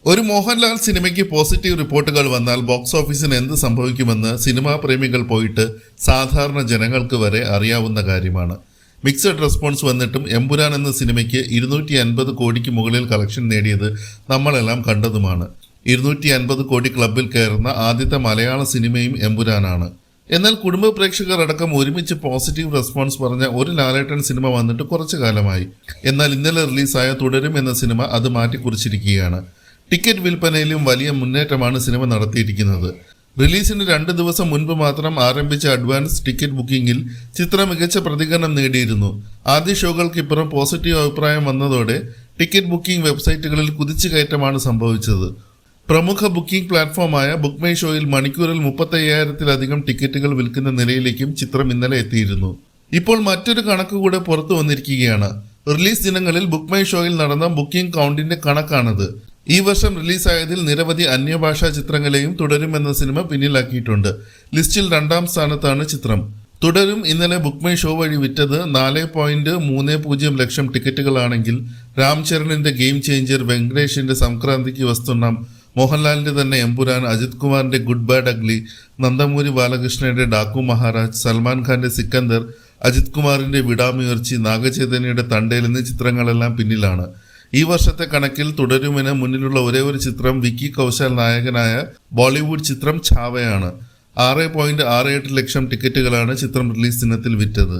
ഒരു മോഹൻലാൽ സിനിമയ്ക്ക് പോസിറ്റീവ് റിപ്പോർട്ടുകൾ വന്നാൽ ബോക്സ് ഓഫീസിന് എന്ത് സംഭവിക്കുമെന്ന് സിനിമാ പ്രേമികൾ പോയിട്ട് സാധാരണ ജനങ്ങൾക്ക് വരെ അറിയാവുന്ന കാര്യമാണ്. മിക്സഡ് റെസ്പോൺസ് വന്നിട്ടും എമ്പുരാൻ എന്ന സിനിമയ്ക്ക് 250 കോടിക്ക് മുകളിൽ കളക്ഷൻ നേടിയത് നമ്മളെല്ലാം കണ്ടതുമാണ്. 250 കോടി ക്ലബിൽ കയറുന്ന ആദ്യത്തെ മലയാള സിനിമയും എമ്പുരാനാണ്. എന്നാൽ കുടുംബ പ്രേക്ഷകർ അടക്കം ഒരുമിച്ച് പോസിറ്റീവ് റെസ്പോൺസ് പറഞ്ഞ ഒരു ലാലേട്ടൻ സിനിമ വന്നിട്ട് കുറച്ചു കാലമായി. എന്നാൽ ഇന്നലെ റിലീസായ തുടരും എന്ന സിനിമ അത് മാറ്റിക്കുറിച്ചിരിക്കുകയാണ്. ടിക്കറ്റ് വിൽപ്പനയിലും വലിയ മുന്നേറ്റമാണ് സിനിമ നടത്തിയിരിക്കുന്നത്. റിലീസിന് 2 ദിവസം മുൻപ് മാത്രം ആരംഭിച്ച അഡ്വാൻസ് ടിക്കറ്റ് ബുക്കിംഗിൽ ചിത്രം മികച്ച പ്രതികരണം നേടിയിരുന്നു. ആദ്യ ഷോകൾക്കിപ്പുറം പോസിറ്റീവ് അഭിപ്രായം വന്നതോടെ ടിക്കറ്റ് ബുക്കിംഗ് വെബ്സൈറ്റുകളിൽ കുതിച്ചുകയറ്റമാണ് സംഭവിച്ചത്. പ്രമുഖ ബുക്കിംഗ് പ്ലാറ്റ്ഫോമായ ബുക്ക് മൈ ഷോയിൽ മണിക്കൂറിൽ 35,000-ലധികം ടിക്കറ്റുകൾ വിൽക്കുന്ന നിലയിലേക്കും ചിത്രം ഇന്നലെ എത്തിയിരുന്നു. ഇപ്പോൾ മറ്റൊരു കണക്ക് കൂടെ പുറത്തു വന്നിരിക്കുകയാണ്. റിലീസ് ദിനങ്ങളിൽ ബുക്ക് മൈ ഷോയിൽ നടന്ന ബുക്കിംഗ് കൗണ്ടിന്റെ കണക്കാണത്. ഈ വർഷം റിലീസായതിൽ നിരവധി അന്യഭാഷാ ചിത്രങ്ങളെയും തുടരും എന്ന സിനിമ പിന്നിലാക്കിയിട്ടുണ്ട്. ലിസ്റ്റിൽ 2ാം സ്ഥാനത്താണ് ചിത്രം. തുടരും ഇന്നലെ ബുക്ക് മൈ ഷോ വഴി വിറ്റത് 4.30 ലക്ഷം ടിക്കറ്റുകളാണെങ്കിൽ രാംചരണിന്റെ ഗെയിം ചേഞ്ചർ, വെങ്കടേഷിന്റെ സംക്രാന്തിക്ക് വസ്തുണ്ണം, മോഹൻലാലിന്റെ തന്നെ എമ്പുരാൻ, അജിത് കുമാറിന്റെ ഗുഡ് ബാഡ് അഗ്ലി, നന്ദമൂരി ബാലകൃഷ്ണന്റെ ഡാക്കു മഹാരാജ്, സൽമാൻ ഖാന്റെ സിക്കന്ദർ, അജിത് കുമാറിന്റെ വിടാമുയർച്ചി, നാഗചൈതന്യയുടെ തണ്ടേൽ എന്നീ ചിത്രങ്ങളെല്ലാം പിന്നിലാണ്. ഈ വർഷത്തെ കണക്കിൽ തുടരുമിന് മുന്നിലുള്ള ഒരേ ഒരു ചിത്രം വിക്കി കൗശൽ നായകനായ ബോളിവുഡ് ചിത്രം ഛാവയാണ്. 6.68 ലക്ഷം ടിക്കറ്റുകളാണ് ചിത്രം റിലീസ് ദിനത്തിൽ വിറ്റത്.